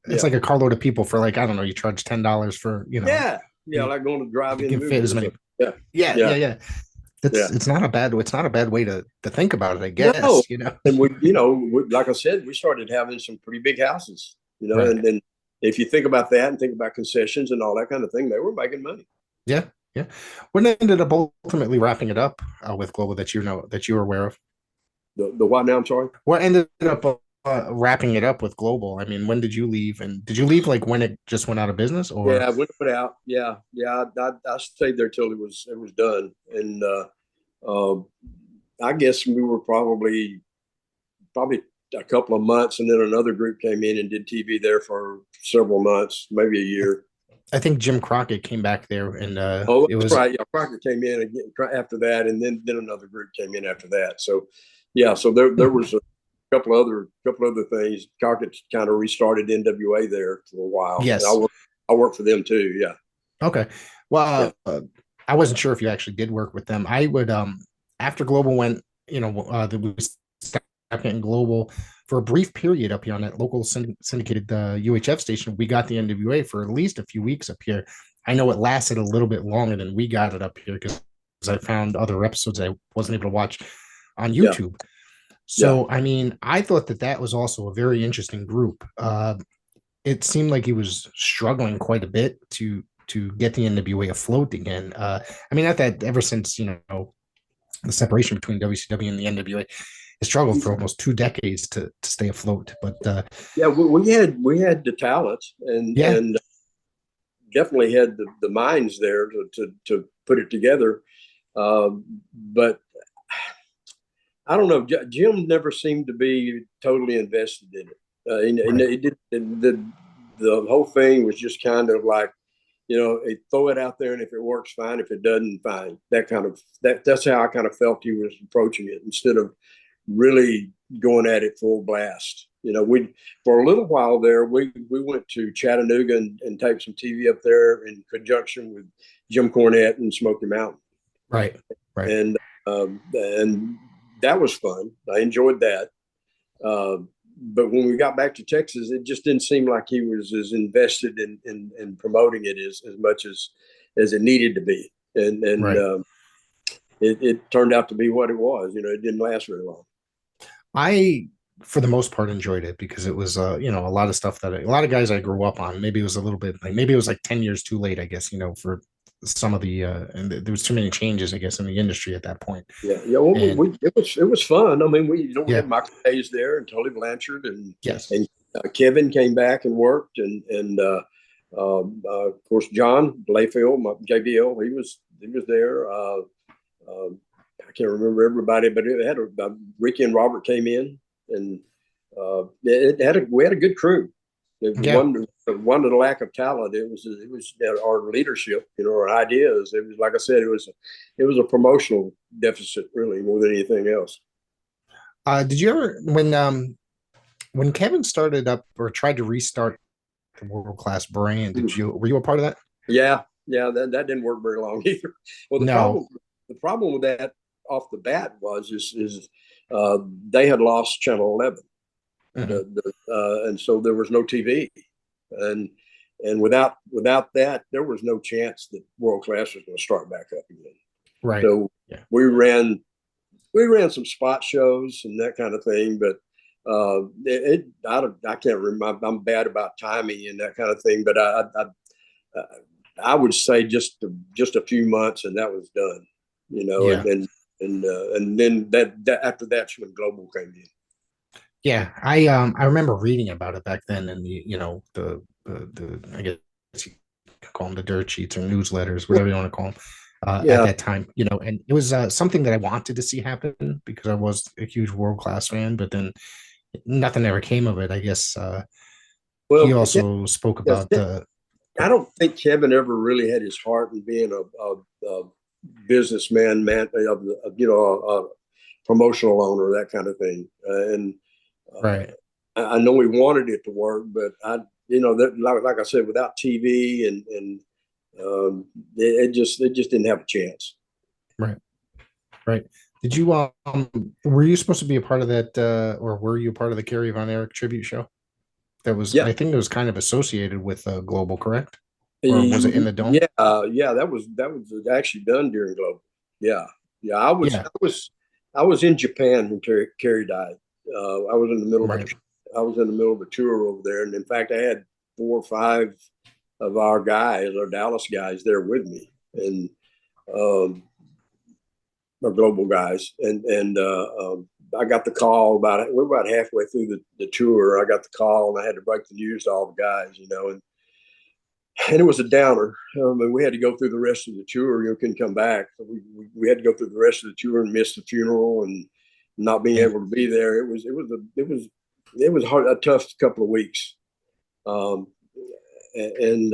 it's like a carload of people for like I don't know. You charge $10 for like going to drive-in. You can fit as many. Yeah. It's not a bad way to think about it, I guess. No. And we like I said, we started having some pretty big houses, right. And then. If you think about that and think about concessions and all that kind of thing, they were making money. Yeah. When they ended up ultimately wrapping it up with Global that you were aware of? The what now? I'm sorry. What ended up wrapping it up with Global? I mean, when did you leave? And did you leave like when it just went out of business? Or when it went out. Yeah. I stayed there till it was done, and I guess we were probably a couple of months, and then another group came in and did TV there for several months, maybe a year. I think Jim Crockett came back there, and it was right. Yeah, Crockett came in again after that, and then another group came in after that. So, so there was a couple other things. Crockett kind of restarted NWA there for a while. Yes, and I worked for them too. Yeah. Okay. Well, I wasn't sure if you actually did work with them. I would after Global went, we stopped getting Global for a brief period up here on that local syndicated UHF station. We got the NWA for at least a few weeks up here. I know it lasted a little bit longer than we got it up here because I found other episodes I wasn't able to watch on YouTube. So, I mean, I thought that was also a very interesting group. it seemed like he was struggling quite a bit to get the NWA afloat again. I mean, not that ever since the separation between WCW and the NWA, has struggled for almost 2 decades to stay afloat. But Yeah, we had the talents yeah, and definitely had the minds there to put it together. But I don't know. Jim never seemed to be totally invested in it. And right, it did, the whole thing was just kind of like, throw it out there, and if it works, fine. If it doesn't, fine. That's how I kind of felt he was approaching it, instead of really going at it full blast. We for a little while there, we went to Chattanooga and taped some TV up there in conjunction with Jim Cornette and Smoky Mountain, right, right. and that was fun. I enjoyed that. But when we got back to Texas, it just didn't seem like he was as invested in promoting it as much as it needed to be. And Right. it turned out to be what it was. It didn't last very long. I, for the most part, enjoyed it because it was, a lot of stuff that a lot of guys I grew up on. Maybe it was a little bit like maybe it was like 10 years too late, I guess. For some of the and there was too many changes, I guess, in the industry at that point. Yeah, yeah. Well, And it was fun. I mean, we yeah, had Michael Hayes there and Tully Blanchard and yes, and Kevin came back and worked of course John Blayfield, my JBL, he was there. I can't remember everybody, but it had Ricky and Robert came in, and we had a good crew. It yeah. one of the lack of talent. It was our leadership, our ideas. It was, like I said, it was a promotional deficit, really, more than anything else. Did you ever when Kevin started up or tried to restart the world class brand? Were you a part of that? Yeah, yeah, that didn't work very long either. Well, the No. problem the problem with that off the bat is they had lost Channel 11, Mhm. and so there was no TV, and without that, there was no chance that world class was going to start back up again. Right. So Yeah. we ran some spot shows and that kind of thing, but I can't remember. I'm bad about timing and that kind of thing, but I would say just a few months and that was done, Yeah. and then that after that's when Global came in. Yeah. I remember reading about it back then and the I guess you could call them the dirt sheets or newsletters, whatever you want to call them. At Yeah, that time, and it was something that I wanted to see happen because I was a huge world class fan, but then nothing ever came of it. I guess he well, also spoke yes, about I don't think Kevin ever really had his heart in being a businessman, man, a promotional owner, that kind of thing. And right. I know he wanted it to work, but like I said, without TV it just didn't have a chance. Right. Right. Did you were you supposed to be a part of that or were you a part of the Kerry Von Erich tribute show? That was Yeah, I think it was kind of associated with Global, correct? Or was it in the dome? yeah, yeah. That was actually done during Global. Yeah, yeah. I was Yeah, I was I was in Japan when Kerry died. I was in the middle of right. a tour over there, and in fact, I had 4 or 5 of our guys, our Dallas guys, there with me, and um, our Global guys, and I got the call about it. We were about halfway through the tour. I got the call, and I had to break the news to all the guys, and it was a downer. And we had to go through the rest of the tour. Couldn't come back. So we had to go through the rest of the tour and miss the funeral and not being Yeah. able to be there. It was hard, a tough couple of weeks. Um, and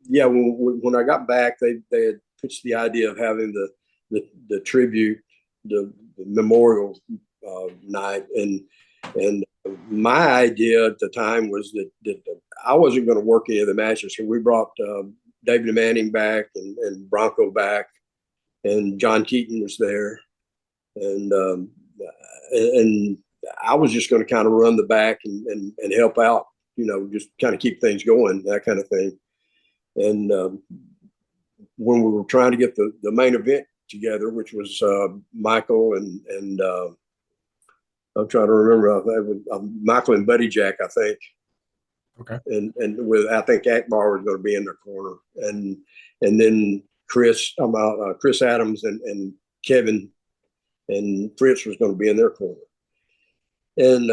yeah, when I got back, they had pitched the idea of having the tribute, the memorial night, and my idea at the time was that I wasn't going to work any of the matches. So we brought David Manning back and Bronco back, and John Keaton was there, and I was just going to kind of run the back and help out, just kind of keep things going, that kind of thing. And when we were trying to get the main event together, which was Michael and I'm trying to remember. I think it was Michael and Buddy Jack, I think. Okay. and with I think Akbar was going to be in their corner, and then Chris Adams and Kevin and Fritz was going to be in their corner. And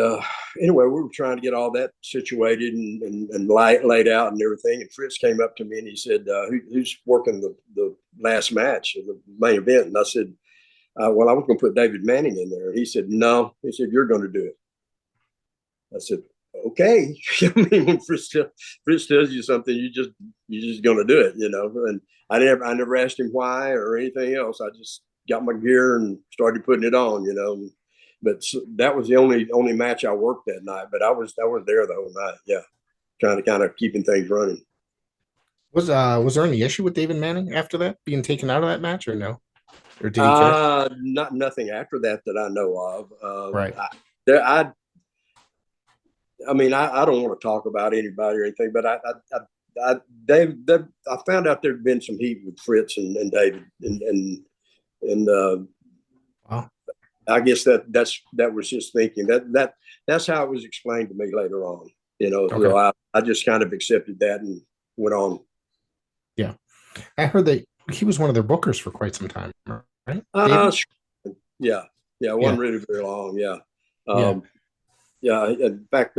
anyway, we were trying to get all that situated and laid out and everything. And Fritz came up to me and he said, "Who's working the last match, the main event?" And I said, "Well, I was going to put David Manning in there." And he said, "No." He said, "You're going to do it." I said, "Okay." I mean, when Fritz tells you something, you're just going to do it, you know. And I never asked him why or anything else. I just got my gear and started putting it on, you know. But that was the only match I worked that night. But I was there the whole night. Yeah, trying to kind of keeping things running. Was there any issue with David Manning after that being taken out of that match, or no? Or did he care? Nothing after that I know of. Right. I mean, I don't want to talk about anybody or anything, but I found out there'd been some heat with Fritz and David, and Wow. I guess that was his thinking. That's how it was explained to me later on. You know, Okay. so I just kind of accepted that and went on. Yeah, I heard that he was one of their bookers for quite some time, right? Uh, David? yeah, it Yeah, wasn't really very long. Yeah, yeah, yeah. In fact,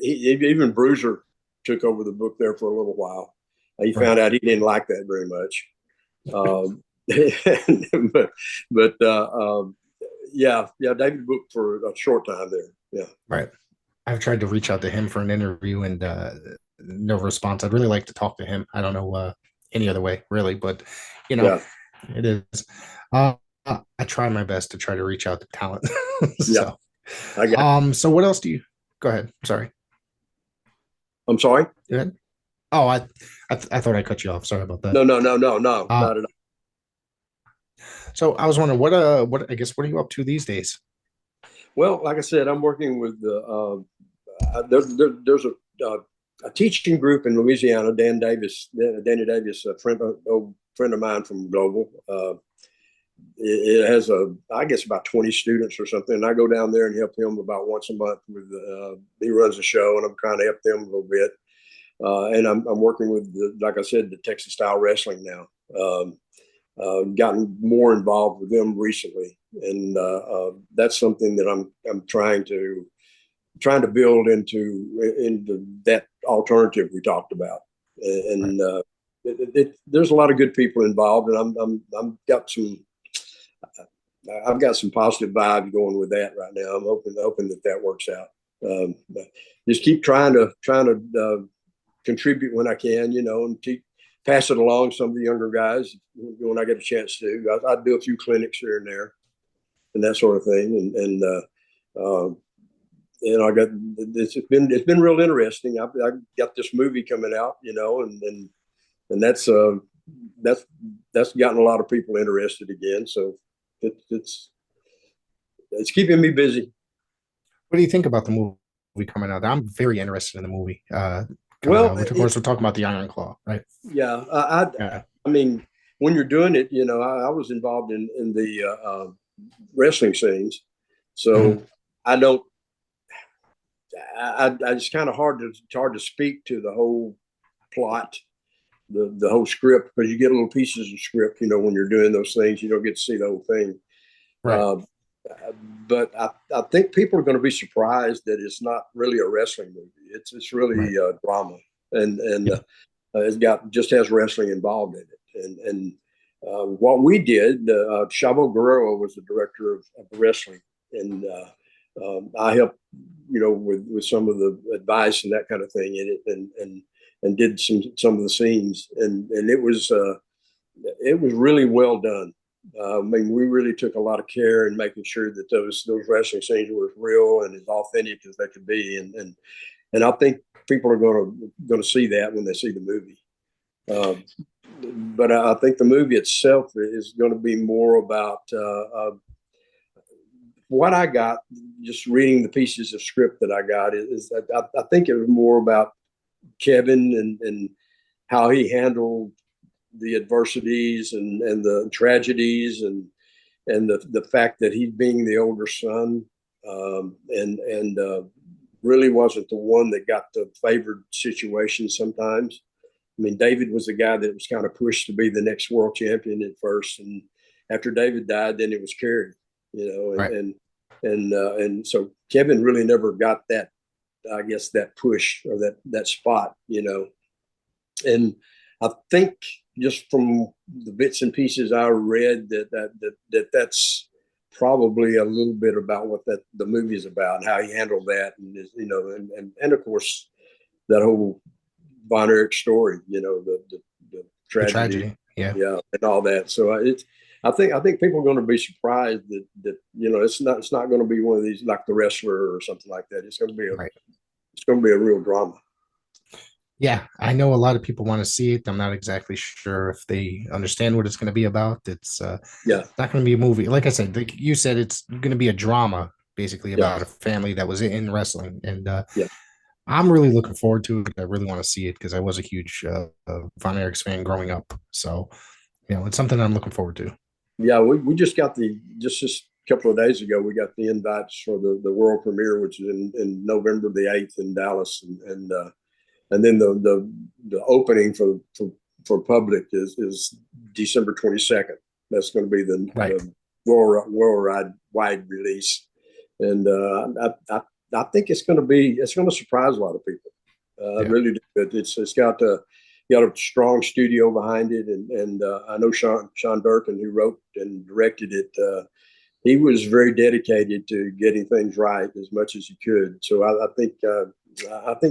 even Bruiser took over the book there for a little while. He right. found out he didn't like that very much. But yeah, David booked for a short time there. Yeah, Right. I've tried to reach out to him for an interview and no response. I'd really like to talk to him. I don't know any other way, really, but you know, yeah, it is. I try my best to try to reach out to talent. yeah. So, I got. so what else do you? Go ahead. Sorry. I'm sorry. Go ahead. Oh, I thought I cut you off. Sorry about that. No, Uh, not at all. so I was wondering what I guess what are you up to these days? Well, like I said, I'm working with there's a teaching group in Louisiana. Danny Davis, old friend of mine from Global. It has I guess about 20 students or something. And I go down there and help him about once a month with. He runs a show, and I'm trying to help them a little bit. And I'm working with, like I said, the Texas style wrestling now. Gotten more involved with them recently, and that's something that I'm trying to build into that alternative we talked about. And there's a lot of good people involved, and I've got some positive vibes going with that right now. I'm hoping that works out. Just keep trying to contribute when I can, you know, and pass it along some of the younger guys when I get a chance to. I do a few clinics here and there and that sort of thing. And I got it's been real interesting. I got this movie coming out, you know, and that's gotten a lot of people interested again. So it's keeping me busy. What do you think about the movie coming out? I'm very interested in the movie coming Well, out. Which, of course, we're talking about the Iron Claw, right? yeah, Yeah. I mean, when you're doing it, you know, I was involved in the wrestling scenes, so I don't. I it's kind of hard to speak to the whole plot, the whole script, because you get little pieces of script. You know, when you're doing those things, you don't get to see the whole thing. Right. But I think people are going to be surprised that it's not really a wrestling movie. It's really drama, and just has wrestling involved in it. And what we did, Chavo Guerrero was the director of wrestling, and I helped, you know, with some of the advice and that kind of thing in it, and did some of the scenes, and it was really well done. I mean, we really took a lot of care in making sure that those wrestling scenes were as real and as authentic as they could be, and I think people are going to see that when they see the movie. But I think the movie itself is going to be more about what I got. Just reading the pieces of script that I got is I think it was more about Kevin and how he handled the adversities and the tragedies and the fact that he's being the older son, and really wasn't the one that got the favored situation sometimes. I mean, David was the guy that was kind of pushed to be the next world champion at first, and after David died, then it was Kerry, Right. and so Kevin really never got that, I guess, that push or that spot, and I think just from the bits and pieces I read that's probably a little bit about what the movie is about and how he handled that, and of course that whole Von Erich story, the tragedy, Yeah. yeah, and all that. So I think people are going to be surprised that it's not going to be one of these like The Wrestler or something like that. It's going to be Right. it's going to be a real drama. Yeah, I know a lot of people want to see it. I'm not exactly sure if they understand what it's going to be about. It's Yeah, not going to be a movie. Like I said, like you said, it's going to be a drama, basically yeah, about a family that was in wrestling, and yeah. I'm really looking forward to it. I really want to see it because I was a huge Von Erichs fan growing up. So, it's something I'm looking forward to. Yeah, we just got just a couple of days ago, we got the invites for the world premiere, which is in November the 8th in Dallas, and then the opening for public is December 22nd. That's going to be Right. the worldwide release, and I think it's going to surprise a lot of people. Yeah. Really do. It's got a strong studio behind it, and I know Sean Durkin, who wrote and directed it. He was very dedicated to getting things right as much as he could. So I think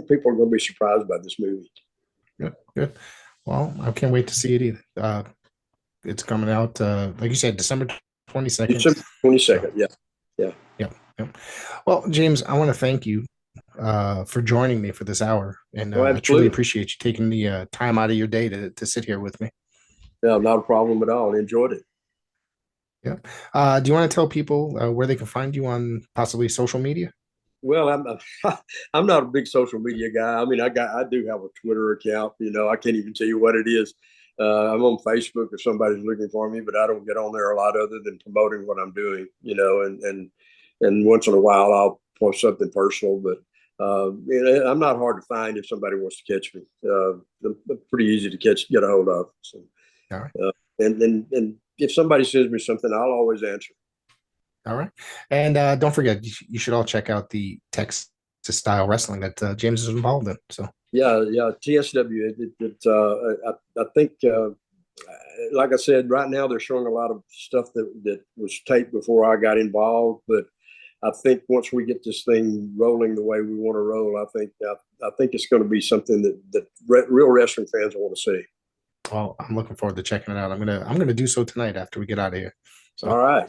people are going to be surprised by this movie. Good. Well, I can't wait to see it either. It's coming out, like you said, December 22nd. December 22nd. Yeah. Yeah. Well, James, I want to thank you for joining me for this hour, and Oh, I truly absolutely. appreciate you taking the time out of your day to sit here with me. Yeah, not a problem at all. I enjoyed it. Yeah. Do you want to tell people where they can find you on possibly social media? Well, I'm not a big social media guy. I mean, I do have a Twitter account. I can't even tell you what it is. I'm on Facebook if somebody's looking for me, but I don't get on there a lot other than promoting what I'm doing. And once in a while I'll post something personal, but I'm not hard to find if somebody wants to catch me. I'm pretty easy to get a hold of. So, All right. and if somebody sends me something, I'll always answer. All right. And don't forget, you should all check out the Texas style wrestling that James is involved in. So Yeah, TSW. I think, like I said, right now they're showing a lot of stuff that was taped before I got involved. But I think once we get this thing rolling the way we want to roll, I think it's going to be something that real wrestling fans want to see. well, I'm looking forward to checking it out. I'm gonna do so tonight after we get out of here. So All right.